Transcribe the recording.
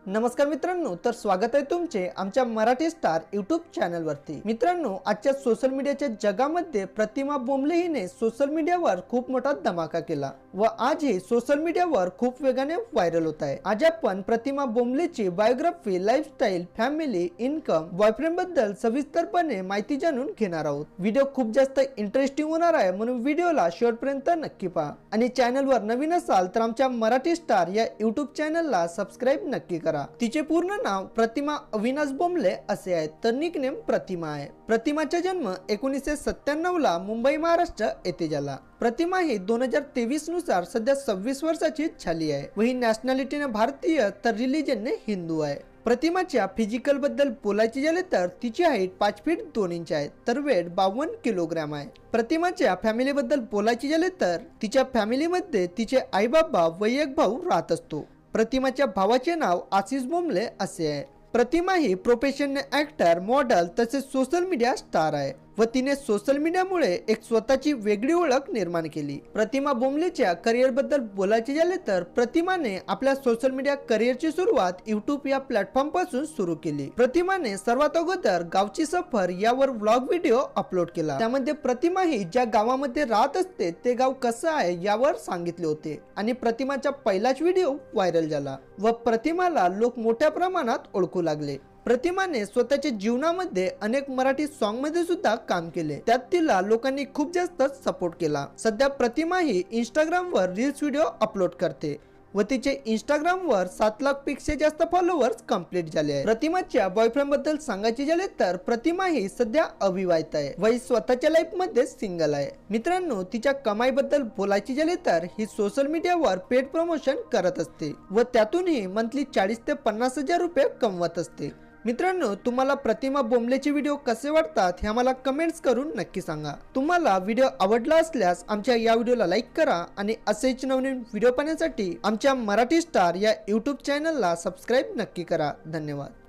नमस्कार मित्रांनो, तर स्वागत आहे तुमचे आमच्या मराठी स्टार यूट्यूब चॅनल वरती। मित्रांनो, आजच्या सोशल मीडियाच्या जगामध्ये प्रतिमा बोंबले हिने सोशल मीडियावर खूप मोठा धमाका केला व आज ही सोशल मीडियावर खूप वेगाने व्हायरल होत आहे। आज आपण प्रतिमा बोंबलेची biography, lifestyle, family, income, boyfriend बद्दल सविस्तरपणे माहिती जाणून घेणार आहोत। व्हिडिओ खूप जास्त इंटरेस्टिंग होणार आहे, म्हणून व्हिडिओला शेवटपर्यंत नक्की पहा आणि चॅनलवर नवीन असाल तर आमच्या मराठी स्टार या यूट्यूब चॅनलला सबस्क्राइब नक्की करा। तिचे पूर्ण नाव प्रतिमा अविनाश बोंबले असे आहे, तर निकनेम प्रतिमा आहे। प्रतिमाचा जन्म 1997 ला मुंबई महाराष्ट्र येथे झाला। प्रतिमा ही 2023 नुसार सध्या 26 वर्षाची झाली आहे व ही नॅशनॅलिटीने भारतीय तर रिलीजनने हिंदू आहे। प्रतिमाच्या फिजिकल बद्दल बोलायचे झाले तर तिची हाईट 5 फीट 2 इंच आहे तर वेट 52 किलोग्राम आहे। प्रतिमाच्या फॅमिली बद्दल बोलायचे झाले तर तिच्या फॅमिलीमध्ये तिचे आई बाबा व एक भाऊ राहत असतो। प्रतिमाच्या भावाचे नाव आशिष बोंबले असे आहे। प्रतिमा ही प्रोफेशनल ऍक्टर, मॉडेल तसेच सोशल मीडिया स्टार आहे व तिने सोशल मीडियामुळे एक स्वतःची वेगळी ओळख निर्माण केली। प्रतिमा बोंबलेच्या करिअर बद्दल बोलायचे झाले तर प्रतिमाने आपल्या सोशल मीडिया करिअरची सुरुवात यूट्यूब या प्लॅटफॉर्म पासून सुरू केली। प्रतिमाने सर्वात अगोदर गावची सफर यावर व्लॉग व्हिडिओ अपलोड केला। त्यामध्ये प्रतिमा ही ज्या गावामध्ये राहत असते ते गाव कसं आहे यावर सांगितले होते आणि प्रतिमाचा पहिलाच व्हिडिओ व्हायरल झाला व प्रतिमाला लोक मोठ्या प्रमाणात ओळखू लागले। प्रतिमाने स्वतःच्या जीवनामध्ये अनेक मराठी सॉन्ग मध्ये सुद्धा काम केले, त्यात तिला लोकांनी खूप जास्त सपोर्ट केला। सध्या प्रतिमा ही इंस्टाग्राम वर रील्स व्हिडिओ अपलोड करते व तिचे इंस्टाग्राम वर 7 लाख पेक्षा जास्त फॉलोअर्स कंप्लीट झाले आहेत। प्रतिमाच्या बॉयफ्रेंड बद्दल सांगायचे झाले तर प्रतिमा ही सध्या अविवाहित आहे व स्वतःच्या लाईफ मध्ये सिंगल आहे। मित्रांनो, तिच्या कमाई बद्दल बोलायचे झाले तर ही सोशल मीडियावर पेड प्रमोशन करत असते व त्यातूनही मंथली 40 ते 50 हजार रुपये कमवत असते। मित्रांनो, तुम्हाला प्रतिमा बोंबलेचे व्हिडिओ कसे वाटतात हे आम्हाला कमेंट्स करून नक्की सांगा। तुम्हाला व्हिडिओ आवडला असल्यास आमच्या या व्हिडिओला लाईक करा आणि असेच नवीन व्हिडिओ पाहण्यासाठी आमच्या मराठी स्टार या यूट्यूब चॅनलला सबस्क्राइब नक्की करा। धन्यवाद।